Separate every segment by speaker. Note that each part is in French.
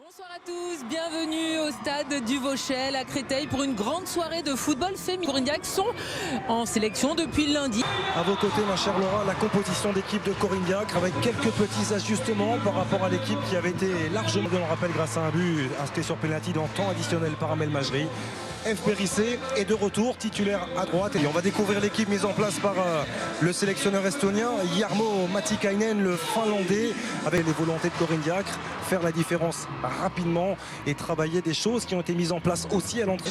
Speaker 1: Bonsoir à tous, bienvenue au stade du Vauchel à Créteil pour une grande soirée de football féminin. Corignac sont en sélection depuis lundi.
Speaker 2: À vos côtés, ma chère Laura, la composition d'équipe de Corignac avec quelques petits ajustements par rapport à l'équipe qui avait été largement, on le rappelle, grâce à un but inscrit sur penalty dans temps additionnel par Amel Majri. F. Périssé est de retour, titulaire à droite. Et on va découvrir l'équipe mise en place par le sélectionneur estonien Jarmo Matikainen, le finlandais, avec les volontés de Corignac, faire la différence rapidement et travailler des choses qui ont été mises en place aussi à l'entrée.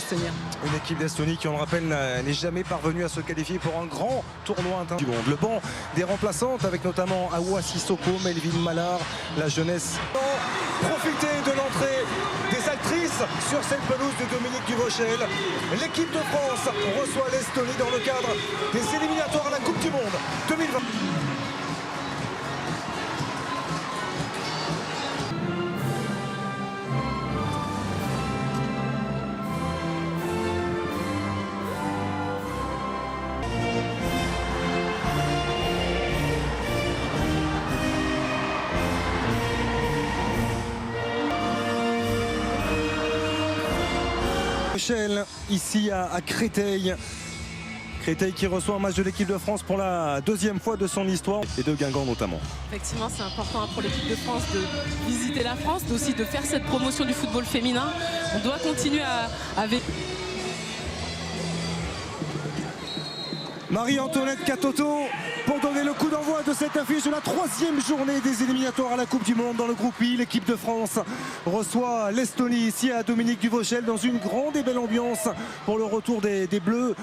Speaker 2: Une équipe d'Estonie qui, on le rappelle, n'est jamais parvenue à se qualifier pour un grand tournoi du monde. Le banc des remplaçantes avec notamment Awa Sissoko, Melvin Mallard, la jeunesse. Profitez de l'entrée des actrices sur cette pelouse de Dominique Duvauchel. L'équipe de France reçoit l'Estonie dans le cadre des éliminatoires à la Coupe du Monde 2020. Ici à Créteil. Créteil qui reçoit un match de l'équipe de France pour la deuxième fois de son histoire et de Guingamp notamment.
Speaker 1: Effectivement, c'est important pour l'équipe de France de visiter la France, mais aussi de faire cette promotion du football féminin. On doit continuer avec
Speaker 2: Marie-Antoinette Katoto pour donner le coup d'envoi de cette affiche de la troisième journée des éliminatoires à la Coupe du Monde dans le groupe I. L'équipe de France reçoit l'Estonie ici à Dominique Duvauchel dans une grande et belle ambiance pour le retour des Bleus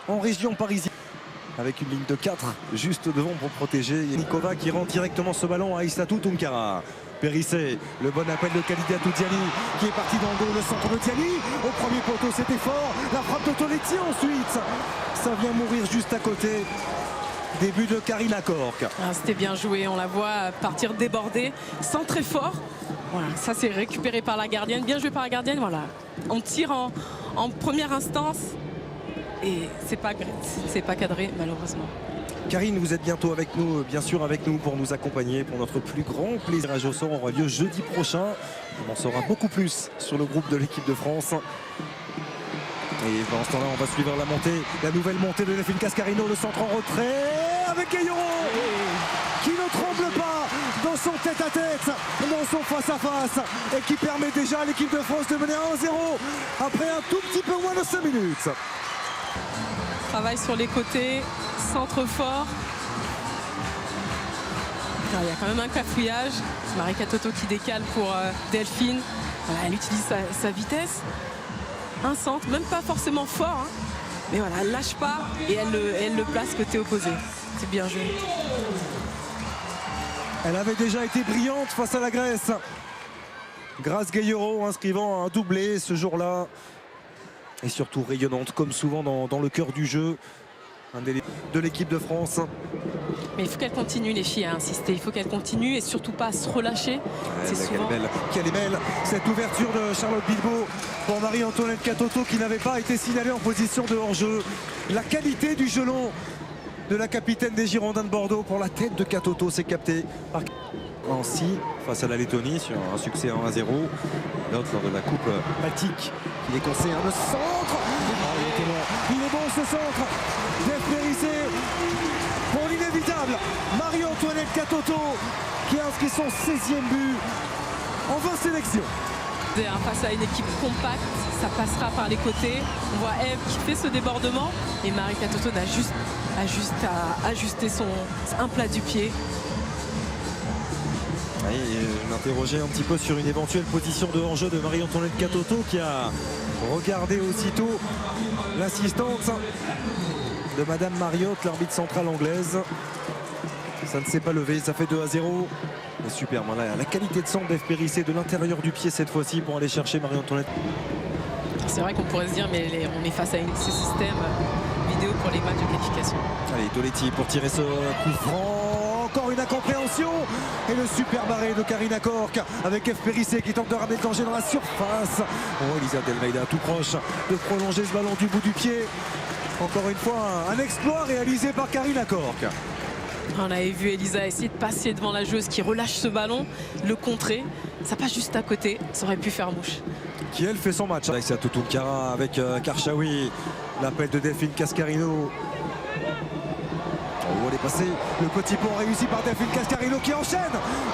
Speaker 2: en région parisienne. Avec une ligne de 4 juste devant pour protéger Nikova qui rend directement ce ballon à Aïssatou Tounkara. Périssé, le bon appel de Kalidiatou Diani qui est parti dans le dos, le centre de Diani. Au premier poteau, c'était fort. La frappe de Toletti ensuite. Ça vient mourir juste à côté. Début de Karina Cork.
Speaker 1: C'était bien joué, on la voit partir débordée, sans très fort. Voilà, ça c'est récupéré par la gardienne, bien joué par la gardienne. Voilà, on tire en première instance et c'est pas cadré malheureusement.
Speaker 2: Karine, vous êtes bientôt avec nous, bien sûr avec nous pour nous accompagner pour notre plus grand plaisir. Le tirage au sort aura lieu jeudi prochain. On en saura beaucoup plus sur le groupe de l'équipe de France. Et pendant ce temps-là, on va suivre la montée, la nouvelle montée de Delphine Cascarino, le centre en retrait avec Gayoro qui ne tremble pas dans son tête-à-tête, dans son face-à-face et qui permet déjà à l'équipe de France de mener 1-0 après un tout petit peu moins de 5 minutes.
Speaker 1: Travail sur les côtés, centre fort. Il y a quand même un cafouillage. C'est Marie Katoto qui décale pour Delphine. Voilà, elle utilise sa vitesse. Un centre, même pas forcément fort, hein. Mais voilà, elle lâche pas et elle le place côté opposé. C'est bien joué.
Speaker 2: Elle avait déjà été brillante face à la Grèce. Grace Gayoro inscrivant un doublé ce jour-là. Et surtout rayonnante comme souvent dans le cœur du jeu. Un de l'équipe de France.
Speaker 1: Mais il faut qu'elle continue, les filles, à insister. Il faut qu'elle continue et surtout pas à se relâcher. C'est souvent...
Speaker 2: Quelle est belle cette ouverture de Charlotte Bilbao pour Marie-Antoinette Katoto qui n'avait pas été signalée en position de hors-jeu. La qualité du gelon de la capitaine des Girondins de Bordeaux pour la tête de Katoto, c'est capté par Nancy face à la Lettonie sur un succès 1-0. L'autre lors de la Coupe Baltique. Il est conseillé le centre. Il est bon ce centre. F. Périssé pour l'inévitable Marie-Antoinette Katoto qui a inscrit son 16e but en 20 sélections.
Speaker 1: Face à une équipe compacte, ça passera par les côtés. On voit Eve qui fait ce débordement et Marie Katoto n'a juste à ajuster un plat du pied.
Speaker 2: Oui, je m'interrogeais un petit peu sur une éventuelle position de hors-jeu de Marie-Antoinette Katoto qui a regardé aussitôt l'assistance de Madame Mariotte, l'arbitre centrale anglaise. Ça ne s'est pas levé, ça fait 2-0. Mais super, voilà, la qualité de centre d'F. Périssé de l'intérieur du pied cette fois-ci pour aller chercher Marie-Antoinette.
Speaker 1: C'est vrai qu'on pourrait se dire, mais on est face à ce système vidéo pour les matchs de qualification.
Speaker 2: Allez, Toletti pour tirer ce coup franc. Encore une incompréhension. Et le super arrêt de Karina Cork avec F. Périssé qui tente de ramener le danger dans la surface. Oh, Elisa Delmeida tout proche de prolonger ce ballon du bout du pied. Encore une fois, un exploit réalisé par Karina Cork.
Speaker 1: On avait vu Elisa essayer de passer devant la joueuse qui relâche ce ballon, le contrer. Ça passe juste à côté, ça aurait pu faire mouche.
Speaker 2: Qui elle fait son match. Alexia Tutunkara avec Karchaoui. L'appel de Delphine Cascarino. Oh, elle est passée. Le petit pont réussi par Delphine Cascarino qui enchaîne.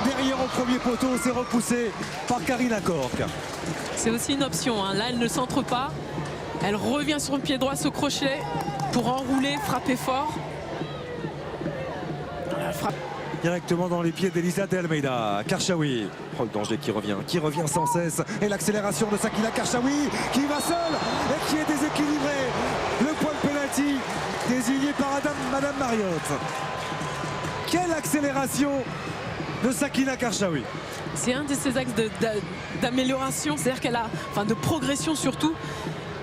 Speaker 2: Derrière au premier poteau, c'est repoussé par Karina Cork.
Speaker 1: C'est aussi une option. Hein. Là, elle ne centre pas. Elle revient sur le pied droit, se crochet pour enrouler, frapper fort. Elle frappe.
Speaker 2: Directement dans les pieds d'Elisa de Almeida. Karchaoui. Oh, le danger qui revient sans cesse. Et l'accélération de Sakina Karchaoui qui va seule et qui est déséquilibré. Le point de pénalty désigné par Madame Mariotte. Quelle accélération de Sakina Karchaoui.
Speaker 1: C'est un de ses axes d'amélioration, c'est-à-dire qu'elle a, enfin de progression surtout.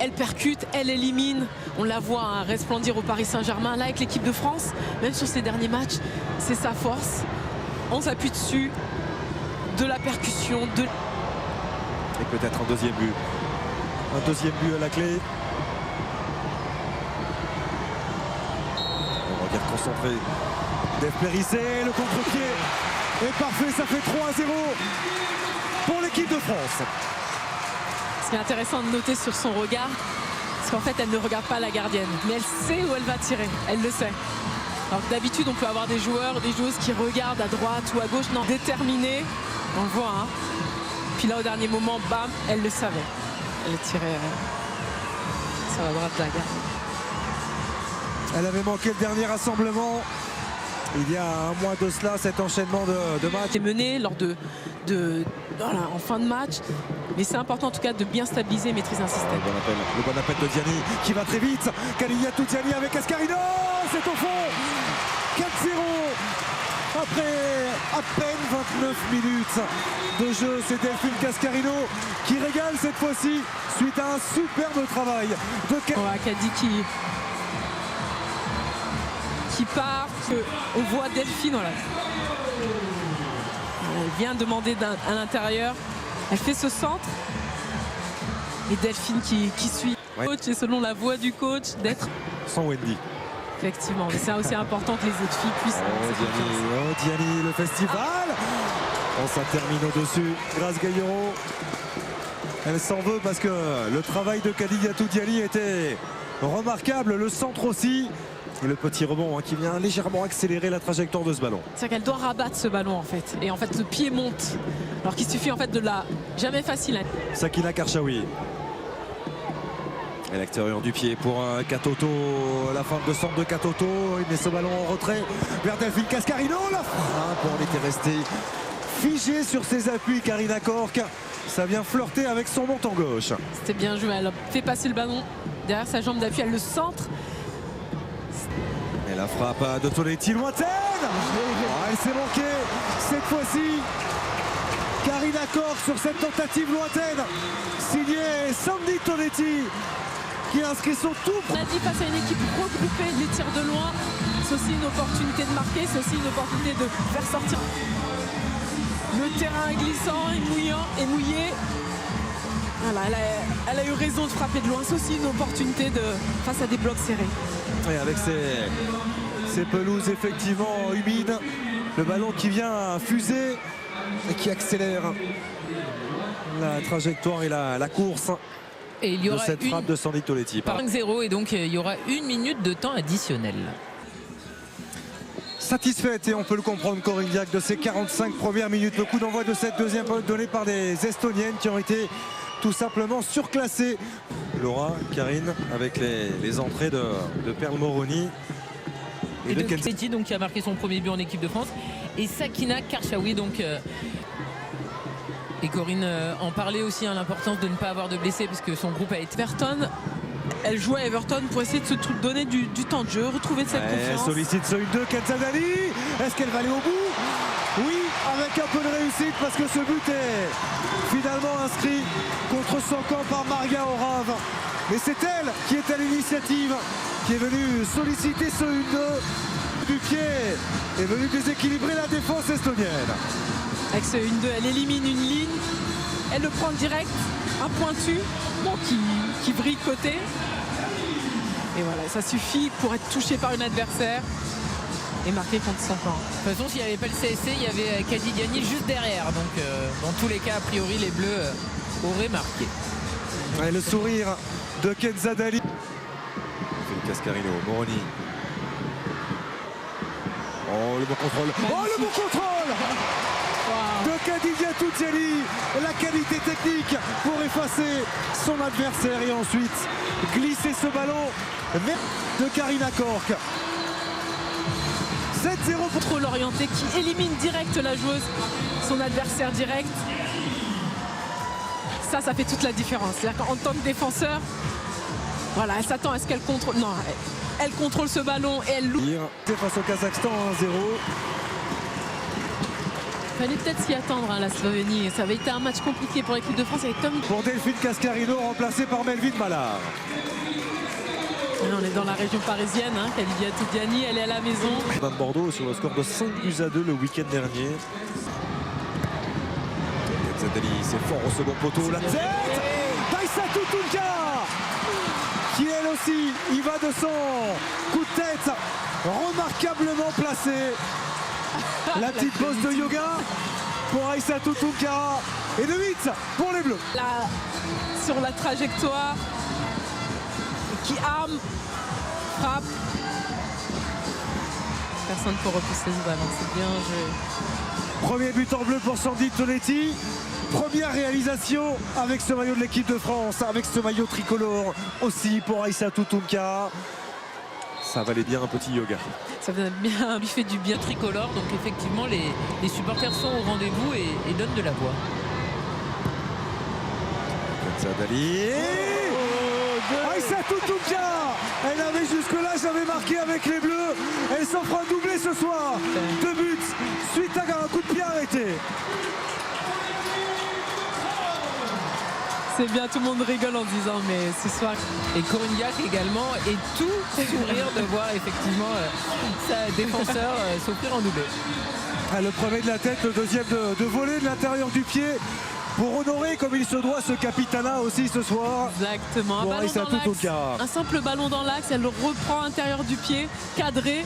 Speaker 1: Elle percute, elle élimine. On la voit hein, resplendir au Paris Saint-Germain. Là, avec l'équipe de France, même sur ses derniers matchs, c'est sa force. On s'appuie dessus. De la percussion.
Speaker 2: Et peut-être un deuxième but. Un deuxième but à la clé. On regarde concentré. Dave Périssé, le contre-pied est parfait. Ça fait 3-0 pour l'équipe de France.
Speaker 1: Ce qui est intéressant de noter sur son regard, c'est qu'en fait, elle ne regarde pas la gardienne, mais elle sait où elle va tirer. Elle le sait. Alors que d'habitude, on peut avoir des joueurs, des joueuses qui regardent à droite ou à gauche. Non, déterminés. On le voit. Hein. Puis là, au dernier moment, bam, elle le savait. Elle tirait sur la droite de la garde.
Speaker 2: Elle avait manqué le dernier rassemblement. Il y a un mois de cela, cet enchaînement de matchs.
Speaker 1: C'est mené lors voilà, en fin de match. Mais c'est important en tout cas de bien stabiliser et maîtriser un système.
Speaker 2: Le bon appel de Diani qui va très vite. Kaliniatou Diani avec Cascarino. C'est au fond. 4-0. Après à peine 29 minutes de jeu, c'est Delphine Cascarino qui régale cette fois-ci suite à un superbe travail de
Speaker 1: Kadi qui part. On voit Delphine, voilà. Elle vient demander à l'intérieur. Elle fait ce centre. Et Delphine qui suit le coach et selon la voix du coach d'être
Speaker 2: sans Wendy.
Speaker 1: Effectivement, mais c'est aussi important que les autres filles puissent.
Speaker 2: Diani, le festival. Ça termine au-dessus. Grâce Gaillero. Elle s'en veut parce que le travail de Kaliniatou Diani était remarquable. Le centre aussi. Et le petit rebond qui vient légèrement accélérer la trajectoire de ce ballon.
Speaker 1: C'est-à-dire qu'elle doit rabattre ce ballon en fait. Et en fait le pied monte. Alors qu'il suffit en fait de la jamais facile.
Speaker 2: Sakina Karchaoui. Et l'extérieur du pied pour Katoto. La fin de centre de Katoto. Il met ce ballon en retrait vers Delphine Cascarino. La frappe. On était resté figé sur ses appuis. Karina Cork. Ça vient flirter avec son montant gauche.
Speaker 1: C'était bien joué. Elle fait passer le ballon derrière sa jambe d'appui. Elle le centre.
Speaker 2: Et la frappe de Tonetti lointaine. Elle s'est manquée cette fois-ci. Karina Cork sur cette tentative lointaine. Signé Sandy Tonetti qui inscrit son tout.
Speaker 1: On a dit face à une équipe regroupée, les tirs de loin. C'est aussi une opportunité de marquer. C'est aussi une opportunité de faire sortir. Le terrain est glissant et mouillé. Voilà, elle a eu raison de frapper de loin. C'est aussi une opportunité face à des blocs serrés.
Speaker 2: Et avec ces pelouses effectivement humides, le ballon qui vient fuser et qui accélère la trajectoire et la course
Speaker 3: et il y aura
Speaker 2: de cette frappe de Sandy Tonetti.
Speaker 3: 5-0 et donc il y aura 1 minute de temps additionnel.
Speaker 2: Satisfaite, et on peut le comprendre, Corinne Diacre, de ces 45 premières minutes. Le coup d'envoi de cette deuxième période donné par des Estoniennes qui ont été tout simplement surclassées. Laura, Karine, avec les entrées de Perle Moroni
Speaker 3: et de Kenzetti, donc qui a marqué son premier but en équipe de France, et Sakina Karchaoui donc et Corinne en parlait aussi, hein, l'importance de ne pas avoir de blessés parce que son groupe a été...
Speaker 1: Everton, elle joue à Everton pour essayer de se donner du temps de jeu, retrouver cette confiance.
Speaker 2: Elle sollicite ce 1-2, Kenzadali. Est-ce qu'elle va aller au bout? Oui, avec un peu de réussite parce que ce but est finalement inscrit contre son camp par Maria Orave. Mais c'est elle qui est à l'initiative, qui est venue solliciter ce 1-2 du pied, est venue déséquilibrer la défense estonienne.
Speaker 1: Avec ce 1-2, elle élimine une ligne, elle le prend direct, un pointu, bon, qui brille côté. Et voilà, ça suffit pour être touché par une adversaire. et marqué contre son camp.
Speaker 3: De toute façon, s'il n'y avait pas le CSC, il y avait Kadidiani juste derrière. Donc, dans tous les cas, a priori, les Bleus auraient marqué.
Speaker 2: Et le sourire de Kenzadali. Philippe Cascarino, Moroni. Oh, le bon contrôle. Oh, le bon contrôle de Khadija Toutiali. La qualité technique pour effacer son adversaire et ensuite glisser ce ballon vers de Karina Cork. 7-0 pour
Speaker 1: Contrôle orienté qui élimine direct la joueuse, son adversaire direct. Ça fait toute la différence. C'est-à-dire qu'en tant que défenseur, voilà, elle s'attend à ce qu'elle contrôle. Non, elle contrôle ce ballon et elle loupe.
Speaker 2: C'est face au Kazakhstan 1-0.
Speaker 1: Fallait peut-être s'y attendre, hein, la Slovénie. Ça avait été un match compliqué pour l'équipe de France avec Tom.
Speaker 2: Pour Delphine Cascarino, remplacé par Melvin Mallard.
Speaker 1: On est dans la région parisienne, hein, Khadija Toutiani, elle est à la maison.
Speaker 2: Madame Bordeaux sur le score de 5-2 le week-end dernier. Zadali, c'est fort au second poteau. La tête d'Aïssatou Tounka qui elle aussi y va de son coup de tête remarquablement placé. La petite pose de yoga pour Aïssatou Tounka et de 8 pour les Bleus.
Speaker 1: Là, sur la trajectoire, qui arme, frappe. Personne pour repousser ce ballon, c'est bien joué.
Speaker 2: Premier but en bleu pour Sandy Tonetti. Première réalisation avec ce maillot de l'équipe de France, avec ce maillot tricolore aussi pour Aïssatou Tounka. Ça valait bien un petit yoga.
Speaker 1: Ça lui fait du bien.
Speaker 3: Tricolore, donc effectivement les supporters sont au rendez-vous et donnent de la voix.
Speaker 2: Zadali. Aïssatou Tounka, elle avait jusque-là jamais marqué avec les Bleus. Elle s'offre un doublé ce soir. 2 buts suite à un coup de pied arrêté.
Speaker 1: C'est bien, tout le monde rigole en disant mais ce soir.
Speaker 3: Et Corinne Diacre également est tout sourire de voir effectivement sa défenseur s'offrir en doublé.
Speaker 2: Le premier de la tête, le deuxième de voler de l'intérieur du pied pour honorer comme il se doit ce capitana aussi ce soir.
Speaker 1: Exactement, un ballon dans l'axe, un simple ballon dans l'axe, elle le reprend à l'intérieur du pied, cadré.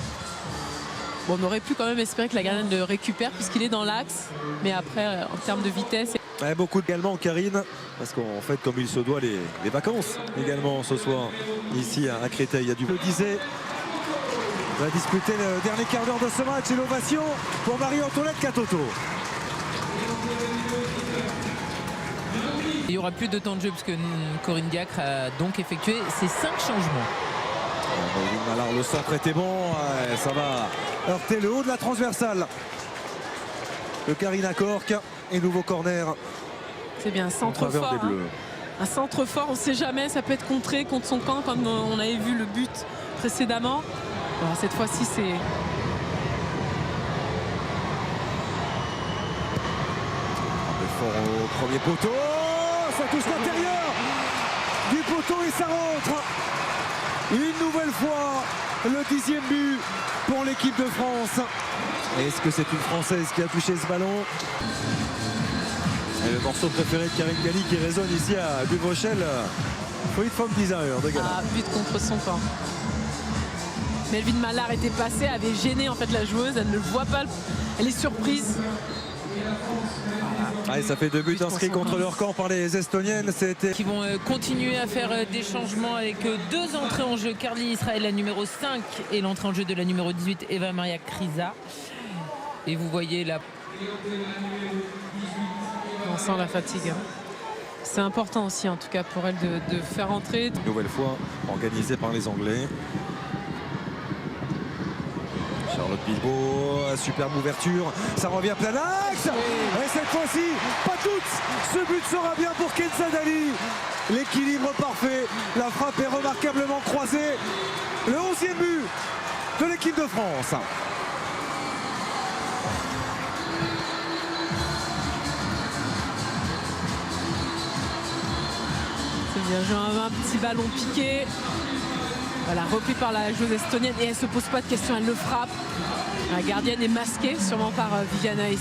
Speaker 1: Bon, on aurait pu quand même espérer que la gardienne le récupère puisqu'il est dans l'axe, mais après en termes de vitesse.
Speaker 2: Beaucoup également Karine, parce qu'en fait comme il se doit les vacances également ce soir ici à Créteil. Il y a du... Je le disais, on va disputer le dernier quart d'heure de ce match et l'ovation pour Marie-Antoinette Katoto.
Speaker 3: Il y aura plus de temps de jeu puisque Corinne Diacre a donc effectué ses 5 changements.
Speaker 2: Alors le centre était bon, ça va heurter le haut de la transversale de Karina Cork et nouveau corner.
Speaker 1: C'est bien, un centre fort. Hein. Un centre fort, on ne sait jamais, ça peut être contré contre son camp comme on avait vu le but précédemment. Bon, cette fois-ci c'est...
Speaker 2: Fort au premier poteau, ça touche l'intérieur du poteau et ça rentre. Une nouvelle fois le 10e but pour l'équipe de France. Est-ce que c'est une Française qui a touché ce ballon? Et le morceau préféré de Karine Galli qui résonne ici à Bulle-Rochelle, Fruit from Desire de Gala.
Speaker 1: But contre son camp. Melvin Mallard était passée, avait gêné en fait la joueuse, elle ne le voit pas, elle est surprise.
Speaker 2: Allez, ça fait 2 buts inscrits contre leur camp par les Estoniennes.
Speaker 3: Qui vont continuer à faire des changements avec 2 entrées en jeu. Carly Israël, la numéro 5, et l'entrée en jeu de la numéro 18, Eva Maria Kriza. Et vous voyez là.
Speaker 1: On sent la fatigue. Hein. C'est important aussi en tout cas pour elle de faire entrer.
Speaker 2: Une nouvelle fois organisée par les Anglais. Charlotte Bilbao, superbe ouverture, ça revient plein axe. Et cette fois-ci, pas toutes. Ce but sera bien pour Kenzadali. L'équilibre parfait, la frappe est remarquablement croisée. Le 11e but de l'équipe de France.
Speaker 1: C'est bien joué, un petit ballon piqué. Voilà, repris par la joueuse estonienne et elle ne se pose pas de questions, elle le frappe. La gardienne est masquée sûrement par Viviane et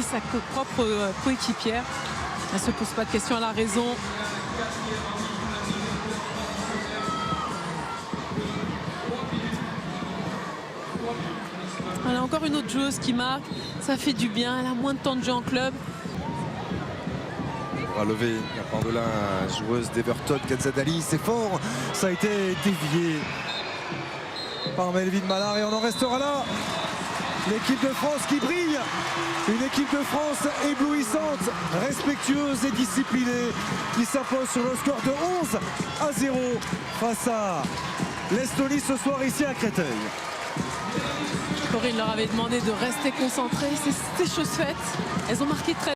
Speaker 1: sa propre coéquipière. Elle ne se pose pas de questions, elle a raison. Voilà, encore une autre joueuse qui marque. Ça fait du bien. Elle a moins de temps de jeu en club.
Speaker 2: Relevé la part de la joueuse d'Everton, Katzadali, c'est fort, ça a été dévié par Melvin Mallard et on en restera là. L'équipe de France qui brille, une équipe de France éblouissante, respectueuse et disciplinée, qui s'impose sur le score de 11-0 face à l'Estonie ce soir ici à Créteil.
Speaker 1: Corinne leur avait demandé de rester concentrées, c'est chose faite. Elles ont marqué très